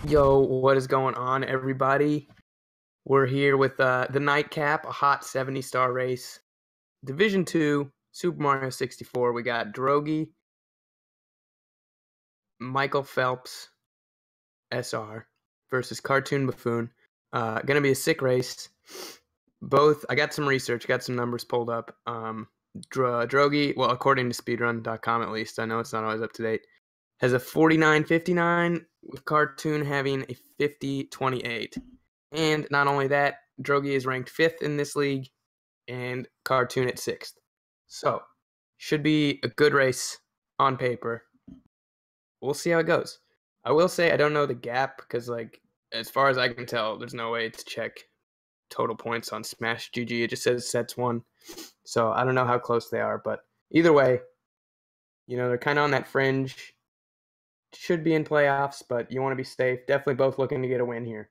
Yo, what is going on, everybody? We're here with the nightcap, a hot 70-star race. Division 2, Super Mario 64. We got Drogie, Michael Phelps, SR, versus CartoonBuffoon. Gonna be a sick race. I got some research, got some numbers pulled up. Drogie, well, according to Speedrun.com at least, I know it's not always up to date, has a 49.59, with Cartoon having a 50.28. And not only that, Drogie is ranked 5th in this league, and Cartoon at 6th. So, should be a good race on paper. We'll see how it goes. I will say I don't know the gap, because, as far as I can tell, there's no way to check total points on Smash GG. It just says sets 1. So, I don't know how close they are, but either way, they're kind of on that fringe. Should be in playoffs, but you want to be safe. Definitely both looking to get a win here.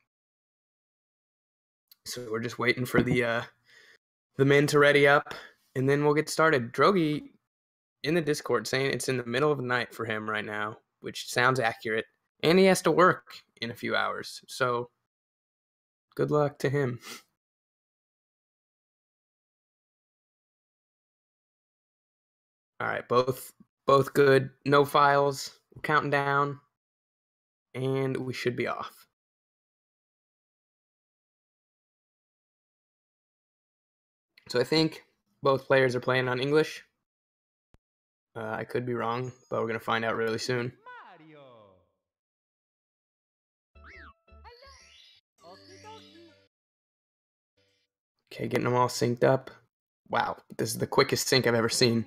So we're just waiting for the men to ready up, and then we'll get started. Drogie in the Discord saying it's in the middle of the night for him right now, which sounds accurate. And he has to work in a few hours. So good luck to him. All right, both good. No files. We're counting down, and we should be off. So I think both players are playing on English. I could be wrong, but we're going to find out really soon. Okay, getting them all synced up. Wow, this is the quickest sync I've ever seen.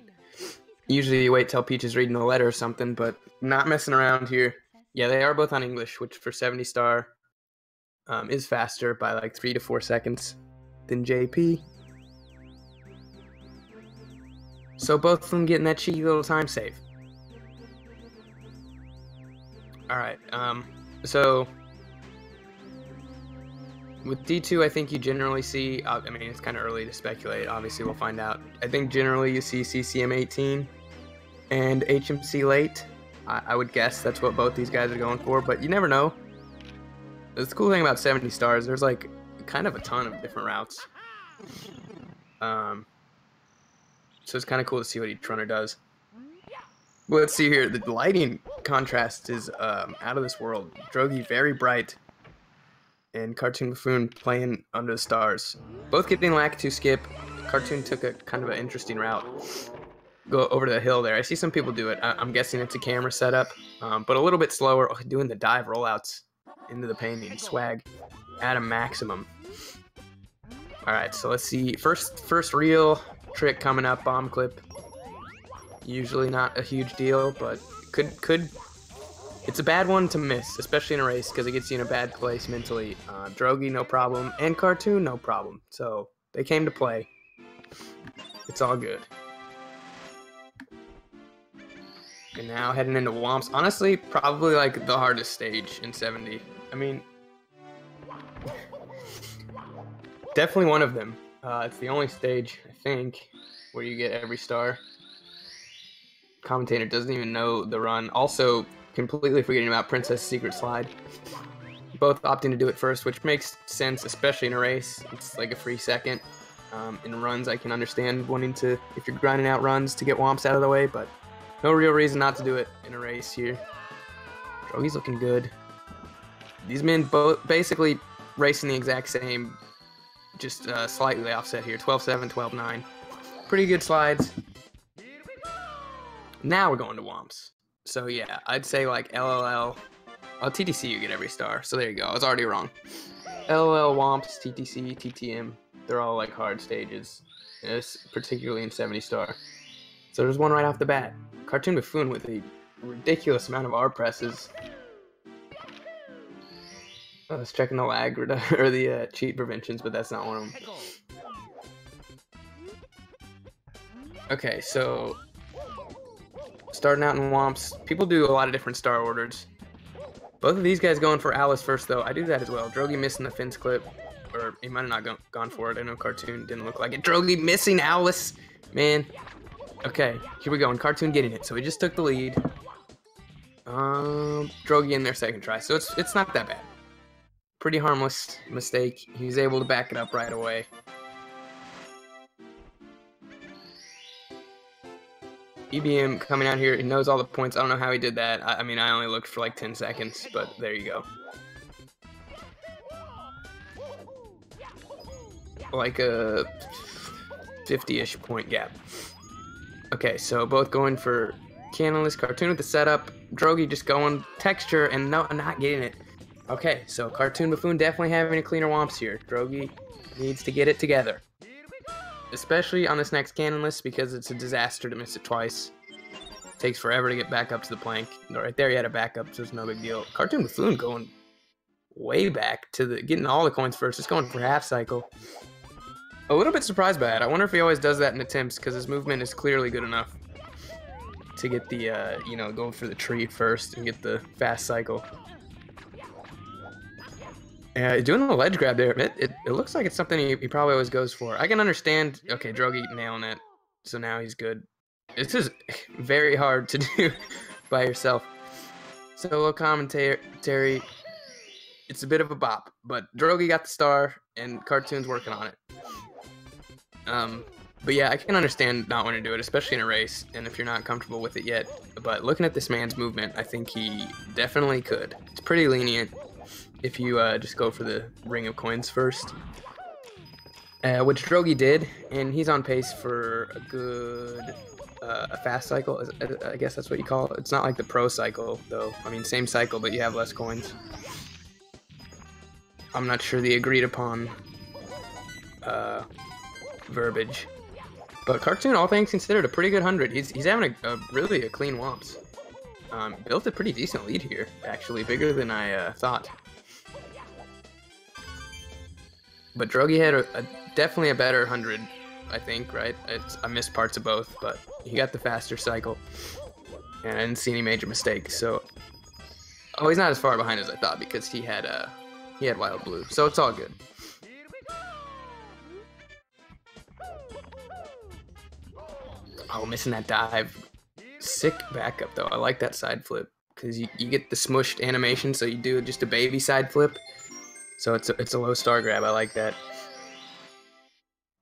Usually you wait till Peach is reading a letter or something, but not messing around here. Yeah, they are both on English, which for 70-star is faster by like 3 to 4 seconds than JP. So both of them getting that cheeky little time save. Alright, so with D2, I think you generally see, I mean, it's kind of early to speculate, obviously we'll find out. I think generally you see CCM 18 and HMC late. I would guess that's what both these guys are going for, but you never know. The cool thing about 70 stars, there's like kind of a ton of different routes. So it's kind of cool to see what each runner does. But let's see here, the lighting contrast is out of this world. Drogie very bright, and CartoonBuffoon playing under the stars. Both getting lack to skip. Cartoon took a kind of an interesting route. Go over to the hill there. I see some people do it. I'm guessing it's a camera setup, but a little bit slower. Doing the dive rollouts into the painting. Swag at a maximum. Alright, so let's see. First real trick coming up, bomb clip. Usually not a huge deal, but could it's a bad one to miss, especially in a race, because it gets you in a bad place mentally. Drogie, no problem, and Cartoon, no problem. So they came to play. It's all good. And now heading into Womps. Honestly, probably like the hardest stage in 70. I mean, definitely one of them. It's the only stage, I think, where you get every star. Commentator doesn't even know the run. Also, completely forgetting about Princess Secret Slide. Both opting to do it first, which makes sense, especially in a race. It's like a free second. In runs, I can understand wanting to, if you're grinding out runs, to get Womps out of the way, but no real reason not to do it in a race here. Drogie's looking good. These men both basically racing the exact same, just slightly offset here. 12-7, 12-9. Pretty good slides. Now we're going to Womps. So yeah, I'd say like LLL. Oh, TTC you get every star. So there you go. I was already wrong. LLL, Womps, TTC, TTM. They're all like hard stages. Particularly in 70 star. So there's one right off the bat. CartoonBuffoon with a ridiculous amount of R presses. I was checking the lag or the cheat preventions, but that's not one of them. Okay, so starting out in Womps, people do a lot of different star orders. Both of these guys going for Alice first, though. I do that as well. Drogie missing the fence clip, or he might have not gone for it. I know Cartoon didn't look like it. Drogie missing Alice, man. Okay, here we go, and Cartoon getting it. So he just took the lead. Drogie in their second try, so it's not that bad. Pretty harmless mistake. He was able to back it up right away. EBM coming out here, he knows all the points. I don't know how he did that. I mean, I only looked for like 10 seconds, but there you go. Like a 50-ish point gap. Okay, so both going for Cannonless, Cartoon with the setup, Drogie just going texture and not getting it. Okay, so CartoonBuffoon definitely having a cleaner Womps here. Drogie needs to get it together. Especially on this next Cannonless, because it's a disaster to miss it twice. Takes forever to get back up to the plank. Right there, he had a backup, so it's no big deal. CartoonBuffoon going way back to the getting all the coins first. Just going for half cycle. A little bit surprised by that. I wonder if he always does that in attempts, because his movement is clearly good enough to get the, you know, going for the tree first and get the fast cycle. Doing the ledge grab there, it looks like it's something he probably always goes for. I can understand. Okay, Drogie nailing it, so now he's good. This is very hard to do by yourself. Solo commentary, it's a bit of a bop, but Drogie got the star, and Cartoon's working on it. But yeah, I can understand not wanting to do it, especially in a race, and if you're not comfortable with it yet. But looking at this man's movement, I think he definitely could. It's pretty lenient if you just go for the ring of coins first. Which Drogie did, and he's on pace for a good a fast cycle. I guess that's what you call it. It's not like the pro cycle, though. I mean, same cycle, but you have less coins. I'm not sure the agreed upon verbiage. But Cartoon, all things considered, a pretty good 100. He's having really a clean Womps. Built a pretty decent lead here, actually, bigger than I thought. But Drogie had definitely a better 100, I think, right? I missed parts of both, but he got the faster cycle. And I didn't see any major mistakes, so... Oh, he's not as far behind as I thought, because he had Wild Blue, so it's all good. Oh, missing that dive. Sick backup, though. I like that side flip, because you get the smushed animation, so you do just a baby side flip. So it's a low star grab. I like that.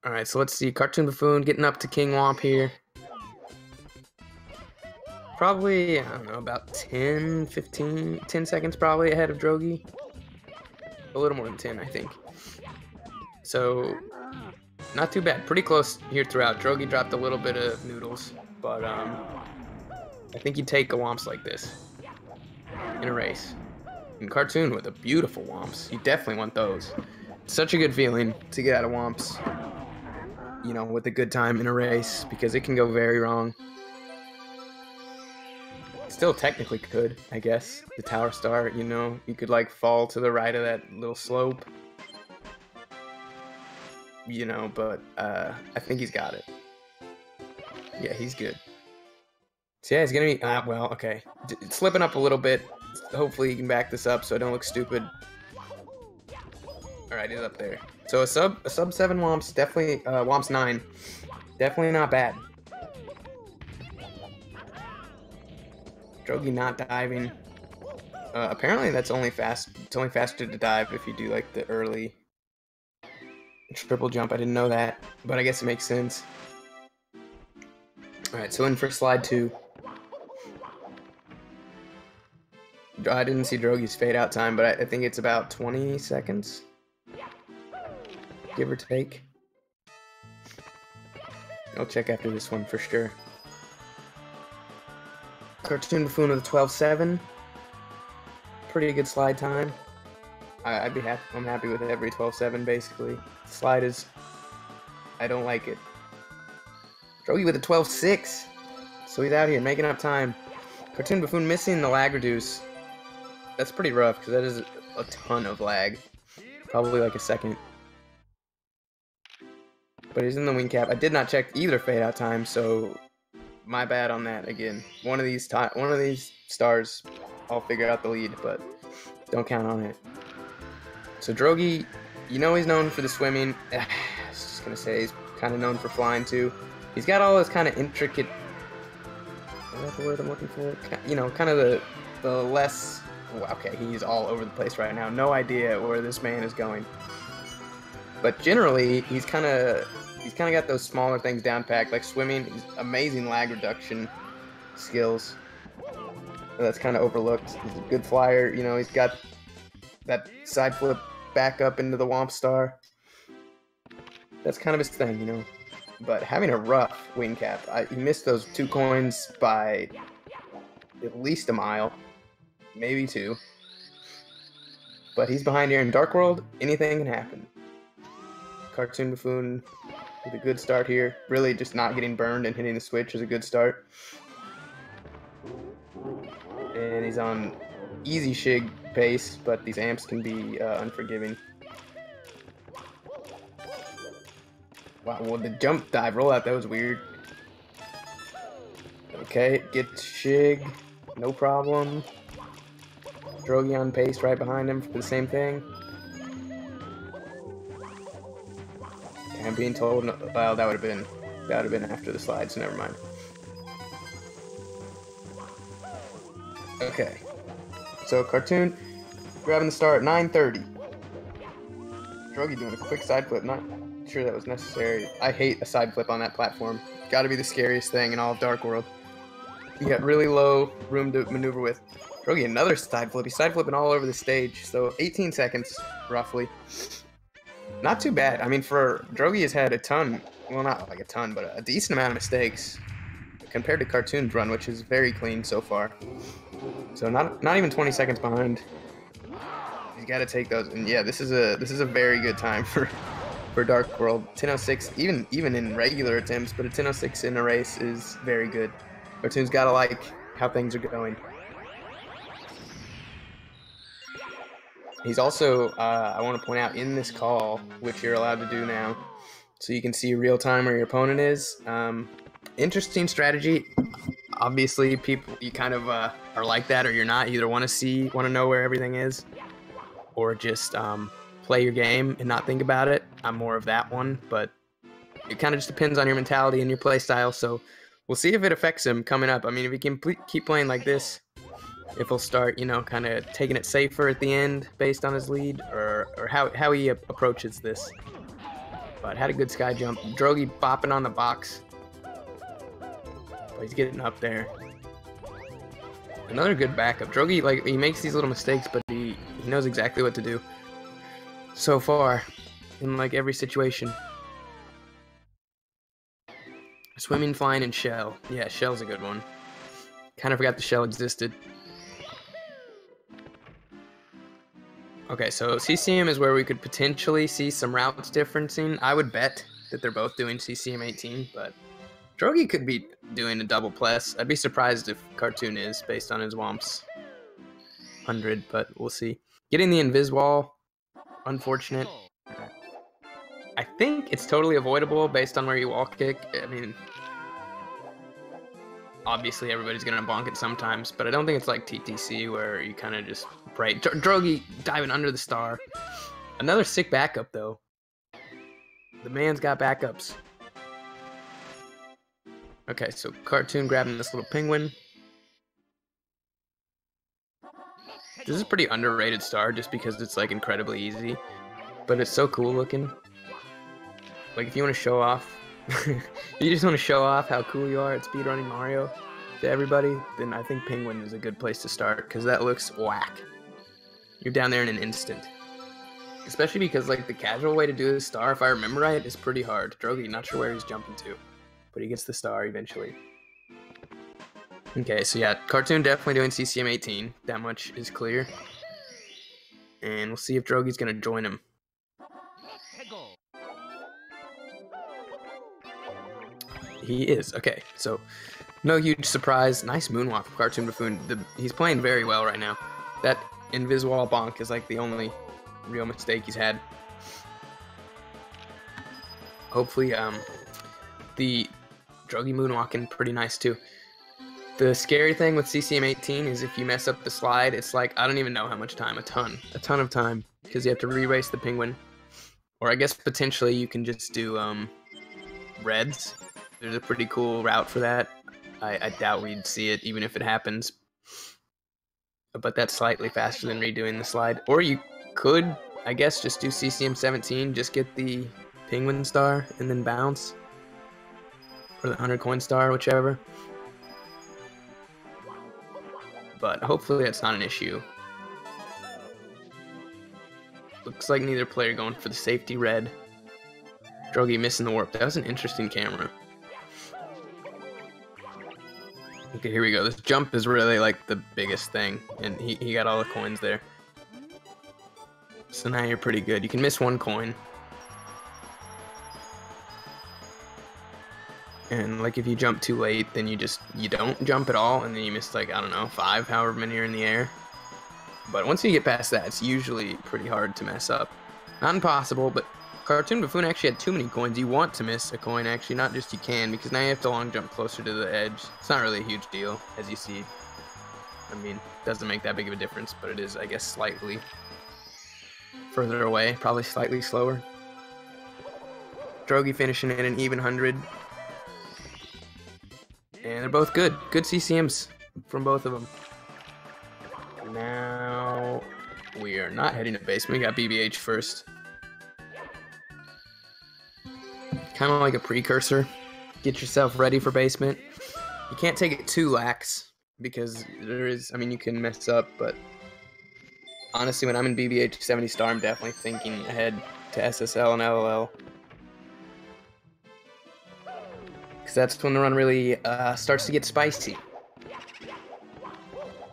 Alright, so let's see. CartoonBuffoon getting up to King Womp here. Probably, I don't know, about 10 seconds probably ahead of Drogie. A little more than 10, I think. So, not too bad. Pretty close here throughout. Drogie dropped a little bit of noodles, but I think you take a Womps like this in a race. And Cartoon with a beautiful Womps. You definitely want those. It's such a good feeling to get out of Womps, you know, with a good time in a race, because it can go very wrong. Still technically could, I guess. The tower star, you know, you could like fall to the right of that little slope. You know, but I think he's got it. Yeah, he's good. So yeah, he's gonna be, well, okay. Slipping up a little bit. Hopefully he can back this up so I don't look stupid. Alright, he's up there. So a sub 7 Womps, definitely, Womps 9. Definitely not bad. Drogie not diving. Apparently that's only fast. It's only faster to dive if you do like the early triple jump. I didn't know that, but I guess it makes sense. Alright, so in for slide 2. I didn't see Drogie's fade out time, but I think it's about 20 seconds. Give or take. I'll check after this one for sure. CartoonBuffoon with a 12.7. Pretty good slide time. I'd be happy. I'm happy with every 12.7 basically. Slide is, I don't like it. Drogie with a 12.6. So he's out here making up time. CartoonBuffoon missing the lag reduce. That's pretty rough because that is a ton of lag. Probably like a second. But he's in the wing cap. I did not check either fade out time, so my bad on that again. One of these stars, I'll figure out the lead, but don't count on it. So Drogie, you know he's known for the swimming. I was just gonna say he's kind of known for flying too. He's got all this kind of intricate. Is that the word I'm looking for? You know, kind of the the less... Okay, he's all over the place right now. No idea where this man is going. But generally, he's kind of got those smaller things down packed, like swimming. He's amazing lag reduction skills. That's kind of overlooked. He's a good flyer. You know, he's got that side flip back up into the Womp Star. That's kind of his thing, you know. But having a rough wing cap, he missed those 2 coins by at least a mile, maybe 2. But he's behind here in Dark World. Anything can happen. CartoonBuffoon with a good start here. Really just not getting burned and hitting the switch is a good start. And he's on easy shig pace, but these amps can be unforgiving. Wow, well, the jump dive rollout, that was weird. Okay, get shig, no problem. Drogie on pace right behind him for the same thing. I'm being told, well, that would have been after the slide, so never mind. Okay, so Cartoon grabbing the star at 9:30. Drogie doing a quick side flip, not sure that was necessary. I hate a side flip on that platform. Got to be the scariest thing in all of Dark World. You got really low room to maneuver with. Drogie another side flip. He's side flipping all over the stage, so 18 seconds roughly. Not too bad. I mean, for Drogie has had a ton, well, not like a ton, but a decent amount of mistakes compared to Cartoon's run, which is very clean so far. So not even 20 seconds behind. He's got to take those, and yeah, this is a very good time for Dark World. 10:06, even in regular attempts, but a 10:06 in a race is very good. Cartoon's got to like how things are going. He's also, I want to point out, in this call, which you're allowed to do now, so you can see real time where your opponent is. Interesting strategy. Obviously, people, you kind of are like that, or you're not. You either want to know where everything is, or just play your game and not think about it. I'm more of that one, but it kind of just depends on your mentality and your play style. So we'll see if it affects him coming up. I mean, if he can keep playing like this, if he'll start, you know, kind of taking it safer at the end based on his lead, or how he approaches this. But had a good sky jump. Drogie bopping on the box. But he's getting up there. Another good backup. Drogie, like, he makes these little mistakes, but he knows exactly what to do. So far, in like every situation. Swimming, flying, and shell. Yeah, shell's a good one. Kind of forgot the shell existed. Okay, so CCM is where we could potentially see some routes differencing. I would bet that they're both doing CCM 18, but Drogie could be doing a double plus. I'd be surprised if Cartoon is, based on his Womps 100, but we'll see. Getting the invis wall, unfortunate. I think it's totally avoidable based on where you wall kick. I mean, obviously everybody's gonna bonk it sometimes, but I don't think it's like TTC where you kind of just pray. Drogie diving under the star. Another sick backup though. The man's got backups. Okay, so Cartoon grabbing this little penguin. This is a pretty underrated star just because it's like incredibly easy, but it's so cool looking. Like if you want to show off, you just want to show off how cool you are at speedrunning Mario to everybody, then I think Penguin is a good place to start because that looks whack. You're down there in an instant. Especially because like the casual way to do this star, if I remember right, is pretty hard. Drogie, not sure where he's jumping to, but he gets the star eventually. Okay, so yeah, Cartoon definitely doing CCM 18. That much is clear. And we'll see if Drogie's going to join him. He is. Okay, so no huge surprise. Nice moonwalk from CartoonBuffoon. He's playing very well right now. That invis wall bonk is like the only real mistake he's had. Hopefully, the Drogie moonwalking pretty nice too. The scary thing with CCM 18 is if you mess up the slide, it's like, I don't even know how much time, a ton of time, because you have to re-race the penguin. Or I guess potentially you can just do reds. There's a pretty cool route for that. I doubt we'd see it even if it happens. but that's slightly faster than redoing the slide. Or you could, I guess, just do CCM17, just get the penguin star and then bounce, or the 100 coin star, whichever. But hopefully that's not an issue. Looks like neither player going for the safety red. Drogie missing the warp. That was an interesting camera. Okay, here we go. This jump is really like the biggest thing, and he got all the coins there. So now you're pretty good. You can miss one coin. And like if you jump too late, then you don't jump at all, and then you miss like, I don't know, 5, however many are in the air. But once you get past that, it's usually pretty hard to mess up. Not impossible, but CartoonBuffoon actually had too many coins. You want to miss a coin, actually, not just you can, because now you have to long jump closer to the edge. It's not really a huge deal, as you see. I mean, it doesn't make that big of a difference, but it is, I guess, slightly further away, probably slightly slower. Drogie finishing in an even 100. And they're both good. Good CCMs from both of them. Now, we are not heading to basement. We got BBH first. Kind of like a precursor. Get yourself ready for basement. You can't take it too lax, because there is, I mean, you can mess up, but honestly, when I'm in BBH 70 star, I'm definitely thinking ahead to SSL and LLL. Because that's when the run really starts to get spicy.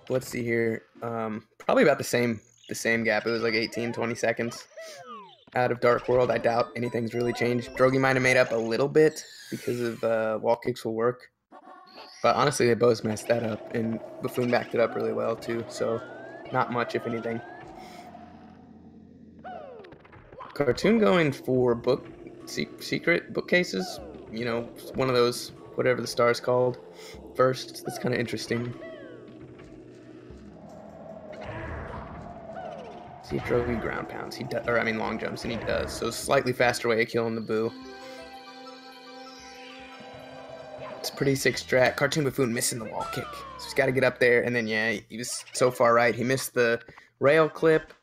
Let's see here. Probably about the same gap. It was like 18-20 seconds out of Dark World. I doubt anything's really changed. Drogie might have made up a little bit because of wall kicks will work. But honestly, they both messed that up, and Buffoon backed it up really well too. So not much, if anything. Cartoon going for secret bookcases. You know, one of those, whatever the star's called, first. That's kind of interesting. See if Drogie ground pounds. He does, or I mean long jumps, and he does. So slightly faster way of killing the boo. It's a pretty sick strat. CartoonBuffoon missing the wall kick. So he's got to get up there, and then yeah, he was so far right. He missed the rail clip.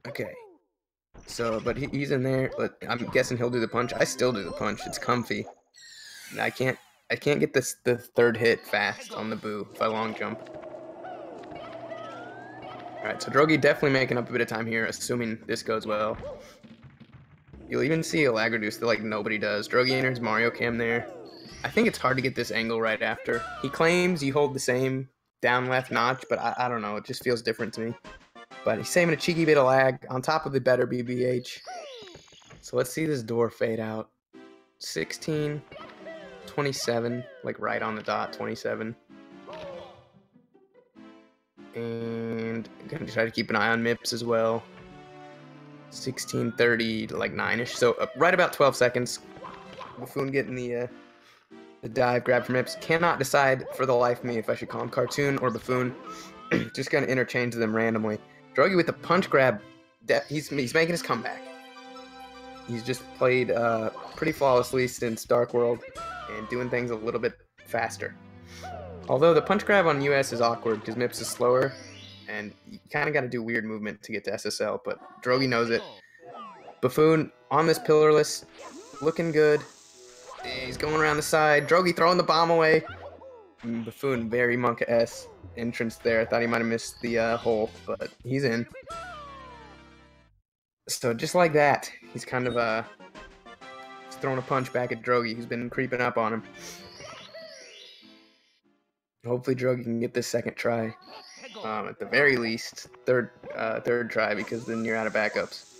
Okay. So, but he's in there. But I'm guessing he'll do the punch. I still do the punch. It's comfy. I can't get the third hit fast on the boo if I long jump. Alright, so Drogie definitely making up a bit of time here, assuming this goes well. You'll even see a lag reduce that like nobody does. Drogie enters Mario Cam there. I think it's hard to get this angle right after. He claims you hold the same down left notch, but I don't know. It just feels different to me. But he's saving a cheeky bit of lag on top of the better BBH. So let's see this door fade out. 16, 27, like right on the dot, 27. And I'm gonna try to keep an eye on MIPS as well. 16:30 to like 9ish. So right about 12 seconds. Buffoon getting the dive grab from MIPS. Cannot decide for the life of me if I should call him Cartoon or Buffoon. Just gonna interchange them randomly. Drogie with the punch grab. He's making his comeback. He's just played pretty flawlessly since Dark World and doing things a little bit faster. Although the punch grab on US is awkward because MIPS is slower, and you kind of got to do weird movement to get to SSL, but Drogie knows it. Buffoon on this pillarless, looking good. He's going around the side. Drogie throwing the bomb away. Buffoon, very Monka-esque entrance there. I thought he might have missed the hole, but he's in. So just like that, he's kind of throwing a punch back at Drogie, who's been creeping up on him. Hopefully Drogie can get this second try. At the very least, third try, because then you're out of backups.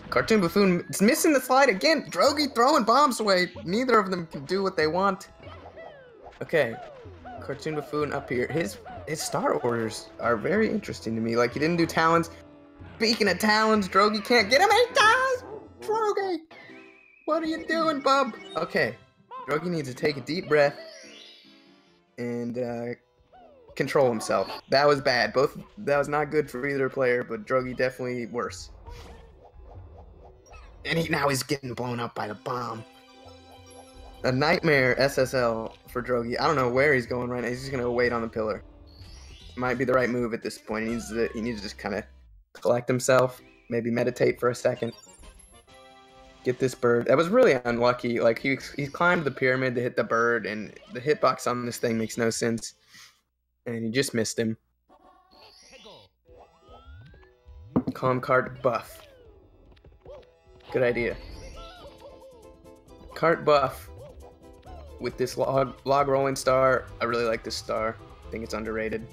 CartoonBuffoon is missing the slide again. Drogie throwing bombs away. Neither of them can do what they want. Okay, CartoonBuffoon up here. His star orders are very interesting to me. Like, he didn't do talons. Speaking of talons, Drogie can't get him 8 times. Drogie, what are you doing, bub? Okay, Drogie needs to take a deep breath and control himself. That was bad. That was not good for either player, but Drogie definitely worse. And now he's getting blown up by the bomb. A nightmare SSL for Drogie. I don't know where he's going right now. He's just gonna wait on the pillar. Might be the right move at this point. He needs to just kind of collect himself, maybe meditate for a second. Get this bird. That was really unlucky. Like he climbed the pyramid to hit the bird, and the hitbox on this thing makes no sense. And he just missed him. Call him Cart Buff. Good idea. Cart Buff with this log rolling star. I really like this star. I think it's underrated.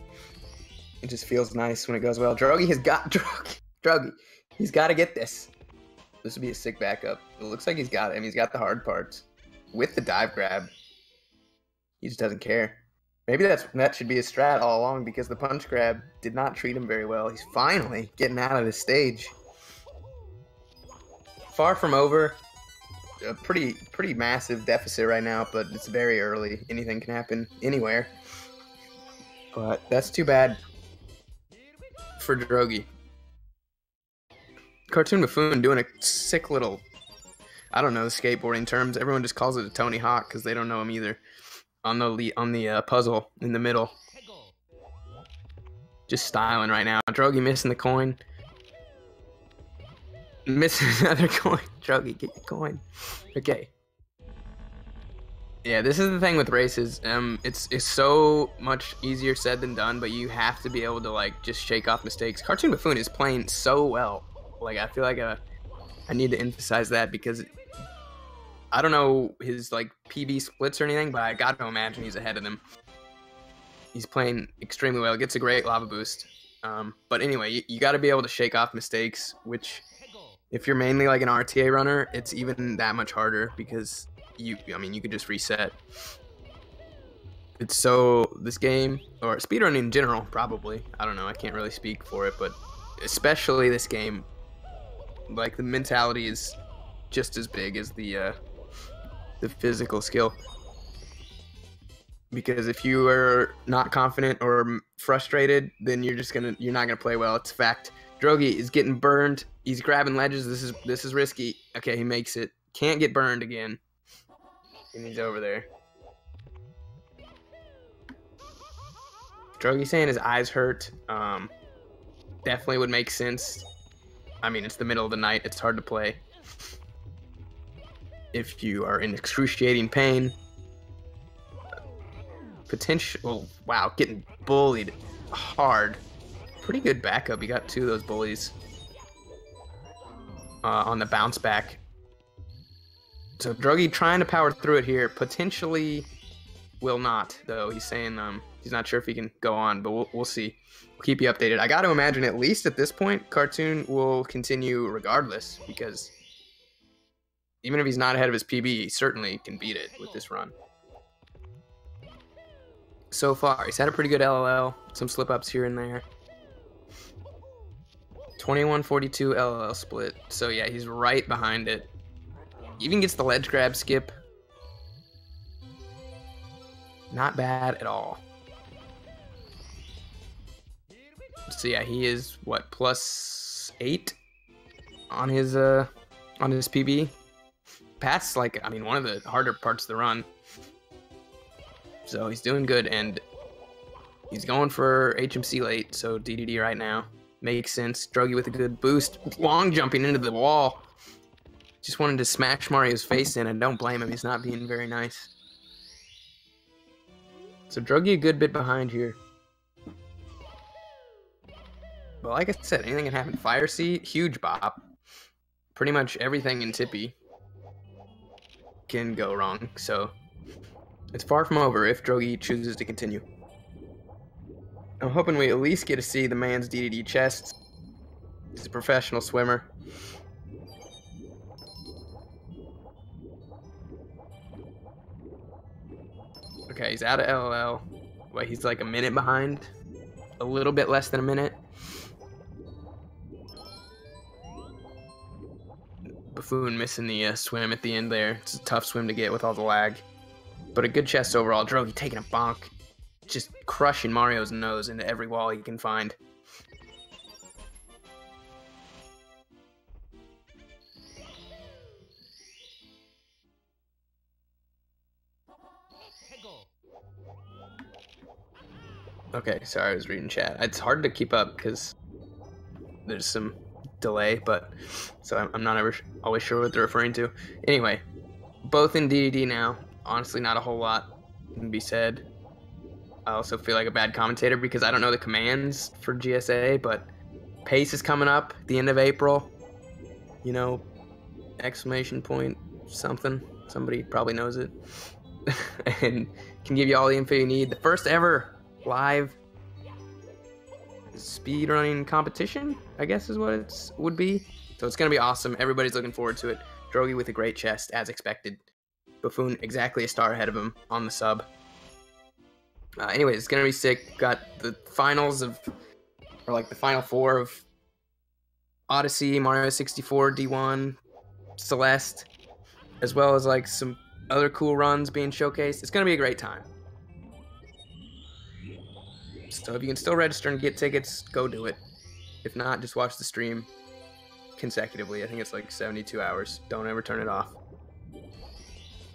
It just feels nice when it goes well. Drogie has got Drogie. He's got to get this. This would be a sick backup. It looks like he's got it. I mean, he's got the hard parts with the dive grab. He just doesn't care. Maybe that should be his strat all along, because the punch grab did not treat him very well. He's finally getting out of this stage. Far from over. A pretty massive deficit right now, but it's very early. Anything can happen anywhere. But that's too bad for Drogie. CartoonBuffoon doing a sick little, I don't know the skateboarding terms. Everyone just calls it a Tony Hawk because they don't know him either. On the puzzle in the middle. Just styling right now. Drogie missing the coin. Missing another coin. Drogie, get your coin. Okay. Yeah, this is the thing with races. It's so much easier said than done, but you have to be able to like just shake off mistakes. CartoonBuffoon is playing so well. Like I feel like I need to emphasize that, because I don't know his like PB splits or anything, but I got to imagine he's ahead of them. He's playing extremely well. Gets a great lava boost. But anyway, you got to be able to shake off mistakes, which if you're mainly like an RTA runner, it's even that much harder, because you could just reset. It's so, this game, or speedrunning in general, probably. I don't know, I can't really speak for it, but especially this game, like the mentality is just as big as the physical skill. Because if you are not confident or frustrated, then you're not gonna play well. It's a fact. Drogie is getting burned. He's grabbing ledges. This is risky. Okay, he makes it. Can't get burned again. And he's over there. Drogie saying his eyes hurt. Definitely would make sense. I mean, it's the middle of the night. It's hard to play if you are in excruciating pain. Potential. Wow, getting bullied hard. Pretty good backup. He got 2 of those bullies on the bounce back. So Drogie trying to power through it here. Potentially will not, though. He's saying he's not sure if he can go on, but we'll see. We'll keep you updated. I got to imagine at least at this point, Cartoon will continue regardless, because even if he's not ahead of his PB, he certainly can beat it with this run. So far, he's had a pretty good LLL. Some slip-ups here and there. 21-42 LLL split. So yeah, he's right behind it. Even gets the ledge grab skip. Not bad at all. So yeah, he is what, +8 on his PB. Pat's like, I mean, one of the harder parts of the run. So he's doing good, and he's going for HMC late, so DDD right now. Makes sense. Drogie with a good boost. Long jumping into the wall. Just wanted to smash Mario's face in, and don't blame him. He's not being very nice. So Drogie a good bit behind here. But like I said, anything can happen. Fire Seat, huge bop. Pretty much everything in Tippy can go wrong, so it's far from over if Drogie chooses to continue. I'm hoping we at least get to see the man's DDD chest. He's a professional swimmer. Okay, he's out of LLL. Wait, he's like a minute behind. A little bit less than a minute. Buffoon missing the swim at the end there. It's a tough swim to get with all the lag. But a good chest overall. Drogie taking a bonk. Just crushing Mario's nose into every wall he can find. Okay, sorry, I was reading chat. It's hard to keep up because there's some delay, but so I'm not ever always sure what they're referring to. Anyway, both in DDD now. Honestly, not a whole lot can be said. I also feel like a bad commentator because I don't know the commands for GSA, but Pace is coming up at the end of April. You know, exclamation point something. Somebody probably knows it. And can give you all the info you need. The first ever live speedrunning competition, I guess is what it would be. So it's going to be awesome. Everybody's looking forward to it. Drogie with a great chest, as expected. Buffoon exactly a star ahead of him on the sub. Anyways, it's going to be sick. Got the finals of, or like the final four of Odyssey, Mario 64, D1, Celeste, as well as like some other cool runs being showcased. It's going to be a great time. So if you can still register and get tickets, go do it. If not, just watch the stream consecutively. I think it's like 72 hours. Don't ever turn it off.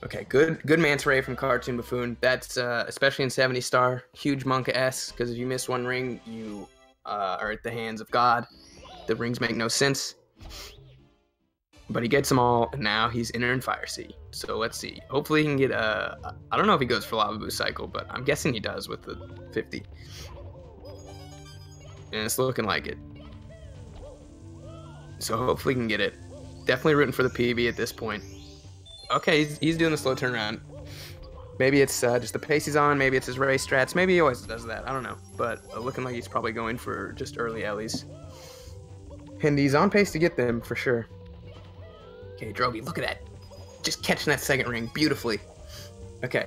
Okay, good manta ray from CartoonBuffoon. That's especially in 70 star, huge Monka S, because if you miss one ring, you are at the hands of God. The rings make no sense. But he gets them all, and now he's entering Fire Sea. So let's see. Hopefully he can get I don't know if he goes for Lava Boost Cycle, but I'm guessing he does with the 50. And it's looking like it. So hopefully he can get it. Definitely rooting for the PB at this point. Okay, he's doing the slow turnaround. Maybe it's just the pace he's on, maybe it's his race strats, maybe he always does that, I don't know. But looking like he's probably going for just early Ellies. And he's on pace to get them, for sure. Okay, Drogie, look at that. Just catching that second ring beautifully. Okay.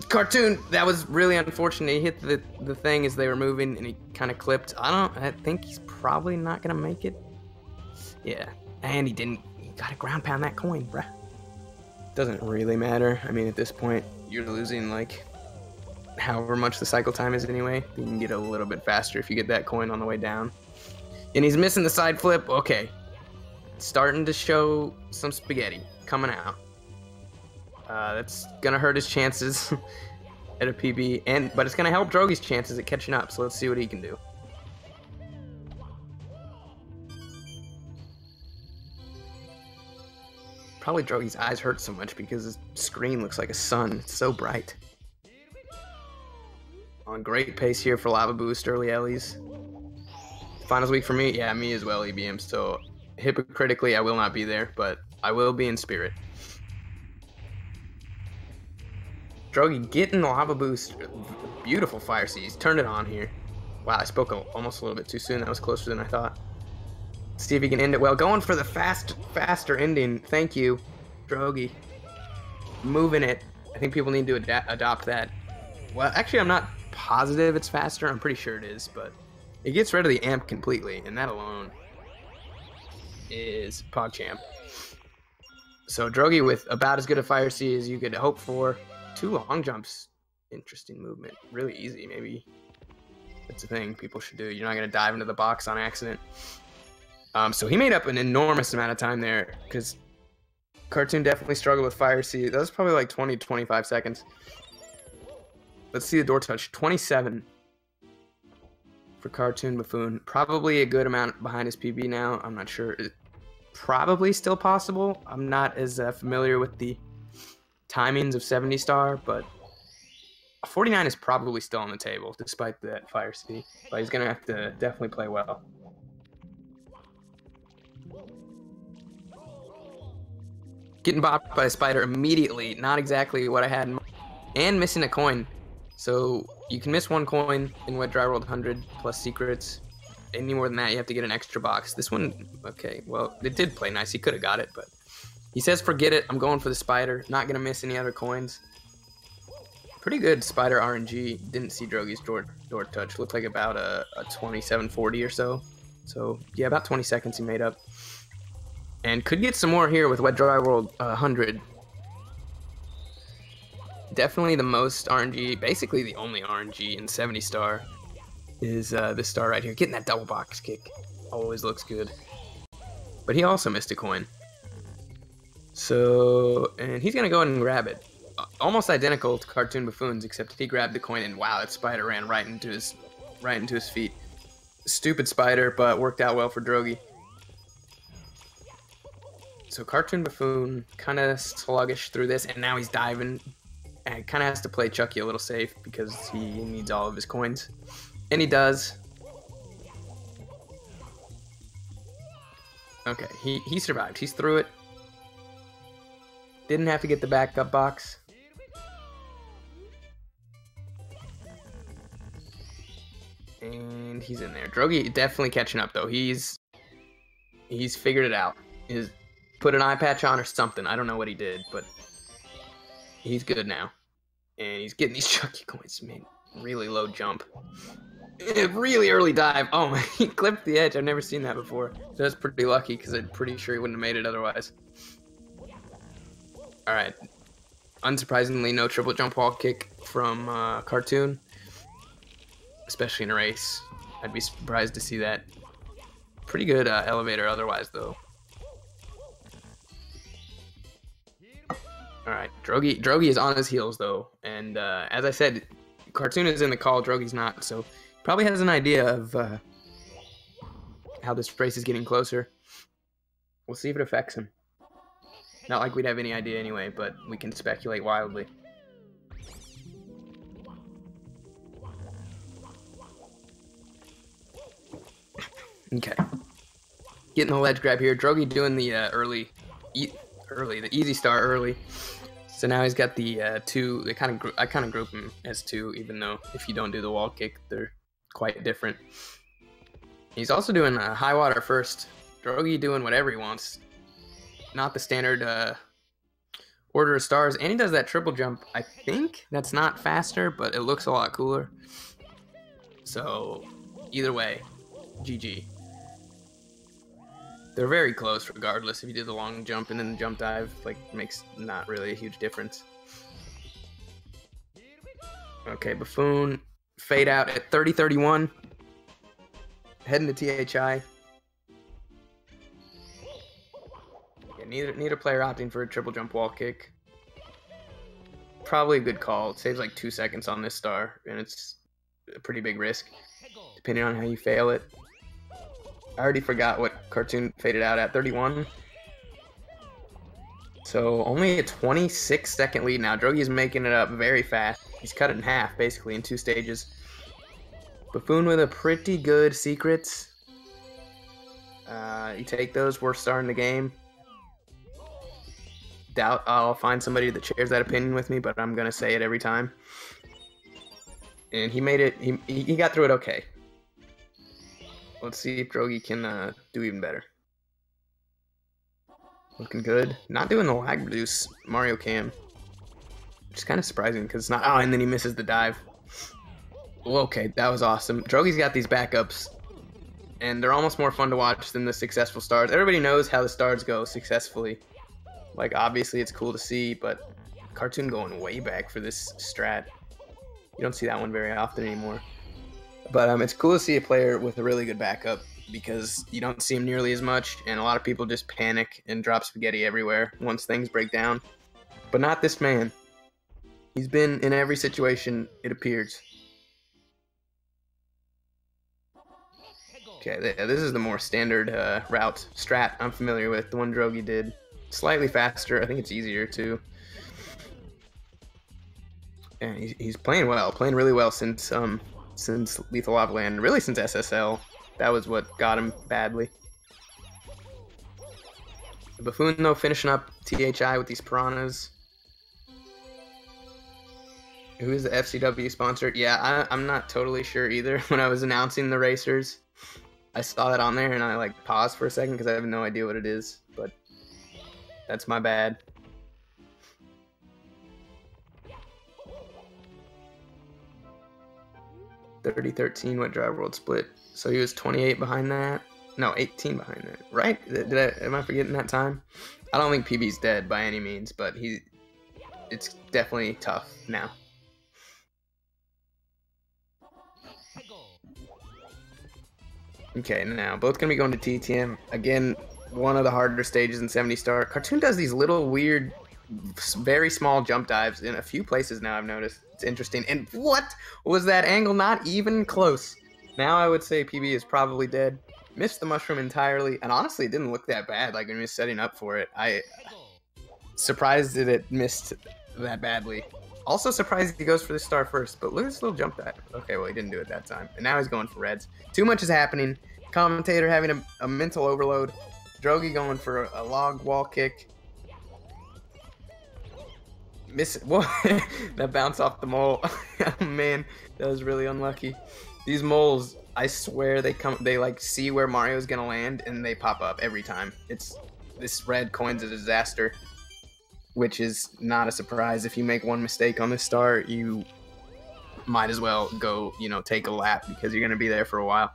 Cartoon, that was really unfortunate. He hit the thing as they were moving, and he kind of clipped. I think he's probably not going to make it. Yeah, and he didn't. You got to ground pound that coin, bruh. Doesn't really matter. I mean, at this point, you're losing, like, however much the cycle time is anyway. You can get a little bit faster if you get that coin on the way down. And he's missing the side flip. Okay. Starting to show some spaghetti coming out. That's gonna hurt his chances at a PB, but it's gonna help Drogie's chances at catching up. So let's see what he can do. Probably Drogie's eyes hurt so much because his screen looks like a sun. It's so bright. On great pace here for Lava Boost, early Ellies. Finals week for me, yeah, me as well, EBM. So hypocritically, I will not be there, but I will be in spirit. Drogie getting the Lava Boost. Beautiful Fire Seas. Turned it on here. Wow, I spoke almost a little bit too soon. That was closer than I thought. Let's see if he can end it well. Going for the faster ending. Thank you, Drogie. Moving it. I think people need to adopt that. Well, actually, I'm not positive it's faster. I'm pretty sure it is, but it gets rid of the amp completely, and that alone is PogChamp. So Drogie with about as good a Fire Sea as you could hope for. 2 long jumps. Interesting movement. Really easy. Maybe that's a thing people should do. You're not going to dive into the box on accident. So he made up an enormous amount of time there because Cartoon definitely struggled with Fire Sea. That was probably like 20 to 25 seconds. Let's see the door touch. 27 for CartoonBuffoon. Probably a good amount behind his PB now. I'm not sure. It's probably still possible. I'm not as familiar with the timings of 70 star, but 49 is probably still on the table despite that Fire Sea. But he's gonna have to definitely play well. Getting bopped by a spider immediately, not exactly what I had in mind. And missing a coin. So you can miss 1 coin in Wet Dry World 100 plus secrets. Any more than that, you have to get an extra box. This one, okay, well, it did play nice. He could have got it, but he says, forget it. I'm going for the spider. Not going to miss any other coins. Pretty good spider RNG. Didn't see Drogie's door touch. Looked like about a 2740 or so. So, yeah, about 20 seconds he made up. And could get some more here with Wet Dry World 100. Definitely the most RNG, basically the only RNG in 70 star is this star right here. Getting that double box kick always looks good. But he also missed a coin. So, and he's going to go ahead and grab it. almost identical to CartoonBuffoon's, except he grabbed the coin and wow, that spider ran right into his feet. Stupid spider, but worked out well for Drogie. So CartoonBuffoon kind of sluggish through this, and now he's diving. And kind of has to play Chucky a little safe because he needs all of his coins, and he does. Okay, he survived. He's through it. Didn't have to get the backup box. And he's in there. Drogie definitely catching up though. He's figured it out. He's put an eye patch on or something. I don't know what he did, but he's good now. And he's getting these Chucky coins. Man, really low jump. Really early dive. Oh my, he clipped the edge. I've never seen that before. So that's pretty lucky because I'm pretty sure he wouldn't have made it otherwise. Alright. Unsurprisingly, no triple jump wall kick from Cartoon. Especially in a race. I'd be surprised to see that. Pretty good elevator otherwise, though. Alright, Drogie is on his heels, though. And as I said, Cartoon is in the call, Drogie's not. So probably has an idea of how this race is getting closer. We'll see if it affects him. Not like we'd have any idea anyway, but we can speculate wildly. Okay. Getting the ledge grab here. Drogie doing the the easy star early. So now he's got the two. I kind of group them as two, even though if you don't do the wall kick, they're quite different. He's also doing a high water first. Drogie doing whatever he wants. Not the standard order of stars, and he does that triple jump. I think that's not faster, but it looks a lot cooler. So either way, GG. They're very close regardless. If you do the long jump and then the jump dive, like, makes not really a huge difference. Okay, Buffoon, fade out at 30-31. Heading to THI. Yeah, neither player opting for a triple jump wall kick. Probably a good call. It saves like 2 seconds on this star, and it's a pretty big risk, depending on how you fail it. I already forgot what Cartoon faded out at, 31. So only a 26-second lead now. Drogie's making it up very fast. He's cut it in half, basically, in 2 stages. Buffoon with a pretty good secrets. You take those, worst star in the game. Doubt I'll find somebody that shares that opinion with me, but I'm going to say it every time. And he made it, he got through it okay. Let's see if Drogie can do even better. Looking good. Not doing the lag reduce Mario Cam. Which is kind of surprising because it's not. Oh, and then he misses the dive. Well, okay, that was awesome. Drogie's got these backups, and they're almost more fun to watch than the successful stars. Everybody knows how the stars go successfully. Like, obviously, it's cool to see, but Cartoon going way back for this strat. You don't see that one very often anymore. But it's cool to see a player with a really good backup because you don't see him nearly as much, and a lot of people just panic and drop spaghetti everywhere once things break down. But not this man. He's been in every situation, it appears. Okay, this is the more standard route strat I'm familiar with, the one Drogie did. Slightly faster, I think it's easier too. And he's playing well, playing really well since Lethal Lava Land, really since SSL. That was what got him badly. Buffoon, though, finishing up THI with these piranhas. Who is the FCW sponsor? Yeah, I'm not totally sure either. When I was announcing the racers, I saw that on there and I like paused for a second because I have no idea what it is, but that's my bad. $30-13 wet drive world split. So he was 28 behind that. No, 18 behind that. Right? Am I forgetting that time? I don't think PB's dead by any means, but it's definitely tough now. Okay, now both gonna be going to TTM. Again, one of the harder stages in 70 star. Cartoon does these little weird very small jump dives in a few places now, I've noticed. It's interesting. And what was that angle? Not even close. Now I would say PB is probably dead. Missed the mushroom entirely, and honestly, it didn't look that bad. Like when he was setting up for it, I surprised that it missed that badly. Also surprised he goes for the star first, but look at this little jump dive. Okay, well, he didn't do it that time. And now he's going for reds. Too much is happening. Commentator having a mental overload. Drogie going for a log wall kick. Miss it. What? That bounced off the mole. Oh, man, that was really unlucky. These moles, I swear they like see where Mario's gonna land and they pop up every time. This red coin's a disaster. Which is not a surprise. If you make one mistake on this star, you might as well go, take a lap because you're gonna be there for a while.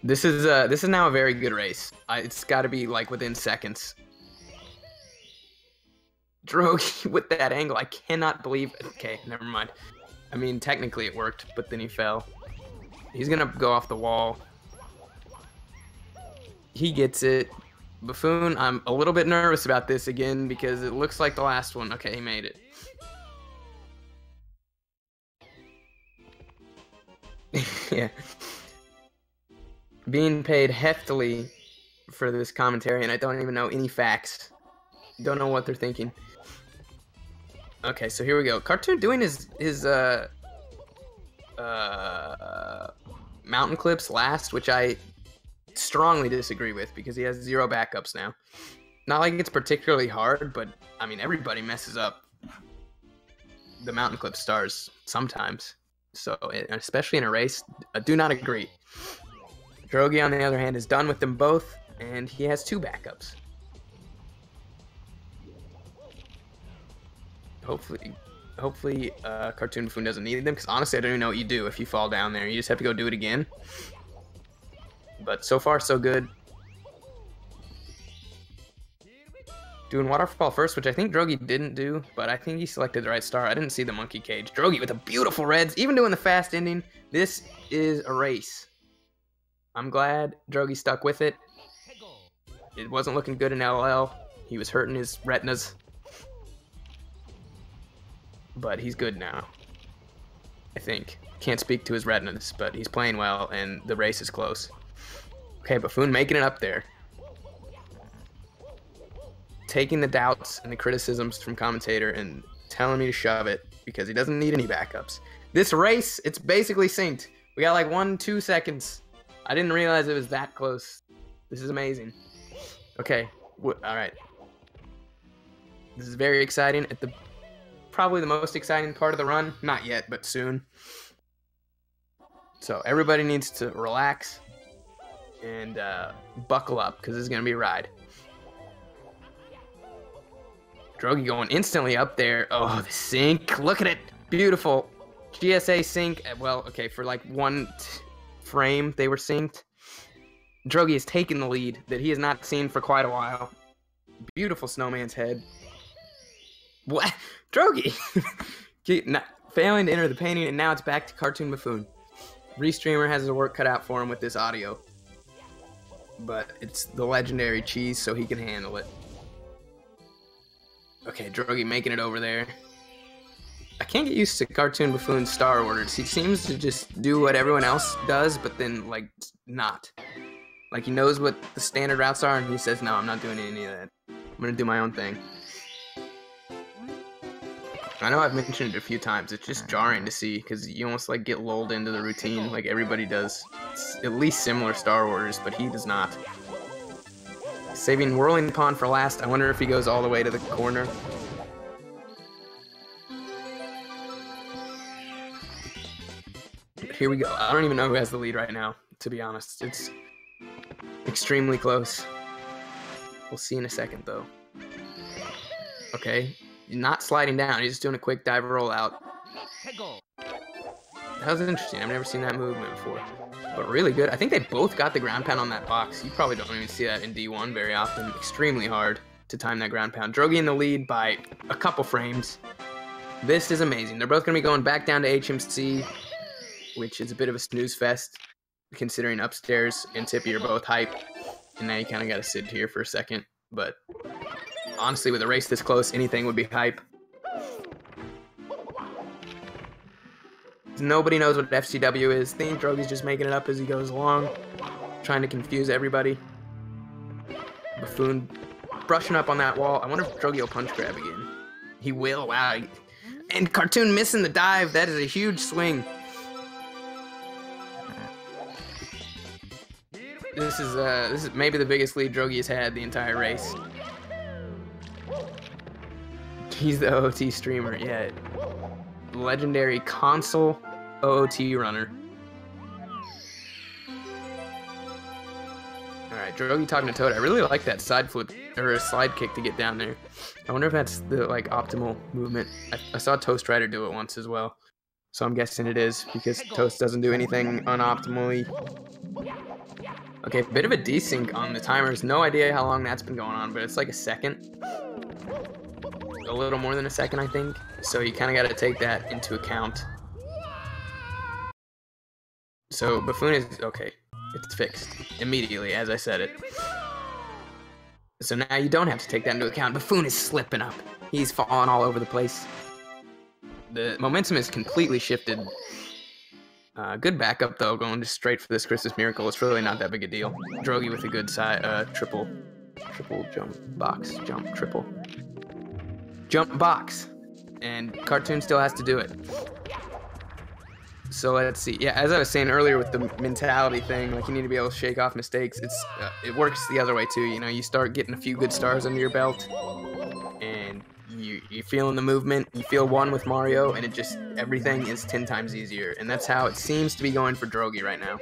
This is now a very good race. It's got to be like within seconds. Drogie with that angle, I cannot believe. Okay, never mind. I mean, technically it worked, but then he fell. He's gonna go off the wall. He gets it. Buffoon, I'm a little bit nervous about this again because it looks like the last one. Okay, he made it. Yeah. Being paid heftily for this commentary, and I don't even know any facts. Don't know what they're thinking. Okay, so here we go. Cartoon doing his mountain clips last, which I strongly disagree with because he has 0 backups now. Not like it's particularly hard, but I mean everybody messes up the mountain clip stars sometimes. So especially in a race, I do not agree. Drogie on the other hand is done with them both, and he has 2 backups. Hopefully CartoonBuffoon doesn't need them because honestly I don't even know what you do if you fall down there. You just have to go do it again. But so far, so good. Doing waterfall first, which I think Drogie didn't do, but I think he selected the right star. I didn't see the monkey cage. Drogie with a beautiful reds, even doing the fast ending. This is a race. I'm glad Drogie stuck with it. It wasn't looking good in LL. He was hurting his retinas. But he's good now, I think. Can't speak to his retinas, but he's playing well, and the race is close. Okay, Buffoon making it up there. Taking the doubts and the criticisms from Commentator and telling me to shove it because he doesn't need any backups. This race, it's basically synced. We got like 1-2 seconds. I didn't realize it was that close. This is amazing. Okay, all right. This is very exciting. At probably the most exciting part of the run. Not yet, but soon. So everybody needs to relax and buckle up because this is going to be a ride. Drogie going instantly up there. Oh, the sync. Look at it. Beautiful. GSA sync. Well, okay, for like 1 frame, they were synced. Drogie has taken the lead that he has not seen for quite a while. Beautiful snowman's head. What? Drogie! Failing to enter the painting, and now it's back to CartoonBuffoon. Restreamer has his work cut out for him with this audio. But it's the legendary cheese, so he can handle it. Okay, Drogie making it over there. I can't get used to CartoonBuffoon's star orders. He seems to just do what everyone else does, but then, like, not. Like, he knows what the standard routes are, and he says, no, I'm not doing any of that. I'm gonna do my own thing. I know I've mentioned it a few times. It's just jarring to see, because you almost, like, get lulled into the routine like everybody does. It's at least similar star orders, but he does not. Saving Whirling Pond for last. I wonder if he goes all the way to the corner. But here we go. I don't even know who has the lead right now, to be honest. It's extremely close. We'll see in a second, though. Okay. Not sliding down. He's just doing a quick dive rollout. That was interesting. I've never seen that movement before. But really good. I think they both got the ground pound on that box. You probably don't even see that in D1 very often. Extremely hard to time that ground pound. Drogie in the lead by a couple frames. This is amazing. They're both going to be going back down to HMC, which is a bit of a snooze fest, considering Upstairs and Tippy are both hype. And now you kind of got to sit here for a second. But honestly, with a race this close, anything would be hype. Nobody knows what FCW is. Think Drogie's just making it up as he goes along, trying to confuse everybody. Buffoon brushing up on that wall. I wonder if Drogie will punch grab again. He will. Wow. And Cartoon missing the dive. That is a huge swing. This is maybe the biggest lead Drogie's had the entire race. He's the OOT streamer, yeah. Legendary console OOT runner. Alright, Drogie talking to Toad. I really like that side flip, or a slide kick to get down there. I wonder if that's the, like, optimal movement. I saw Toast Rider do it once as well. So I'm guessing it is, because Toast doesn't do anything unoptimally. Okay, bit of a desync on the timers. No idea how long that's been going on, but it's like a second. A little more than a second, I think. So you kind of got to take that into account. So Buffoon is okay. It's fixed immediately, as I said it. So now you don't have to take that into account. Buffoon is slipping up. He's falling all over the place. The momentum is completely shifted. Good backup though, going just straight for this Christmas Miracle. It's really not that big a deal. Drogie with a good side, triple jump box, triple jump box, and Cartoon still has to do it. So let's see. Yeah, as I was saying earlier with the mentality thing, like you need to be able to shake off mistakes. It works the other way too. You know, you start getting a few good stars under your belt, and you're feeling the movement. You feel one with Mario, and everything is 10 times easier. And that's how it seems to be going for Drogie right now.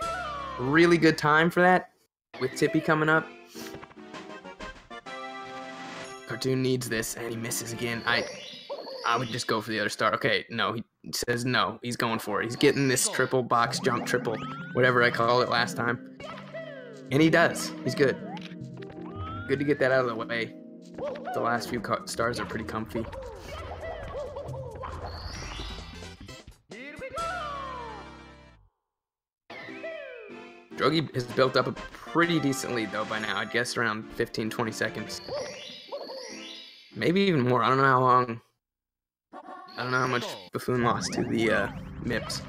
Really good time for that with Tippy coming up. Cartoon needs this, and he misses again. I would just go for the other star. Okay, no, he says no. He's going for it. He's getting this triple box jump triple, whatever I called it last time. And he does. He's good. Good to get that out of the way. The last few stars are pretty comfy. Drogie has built up a pretty decent lead though by now. I'd guess around 15-20 seconds. Maybe even more. I don't know how long. I don't know how much Buffoon lost to the MIPS.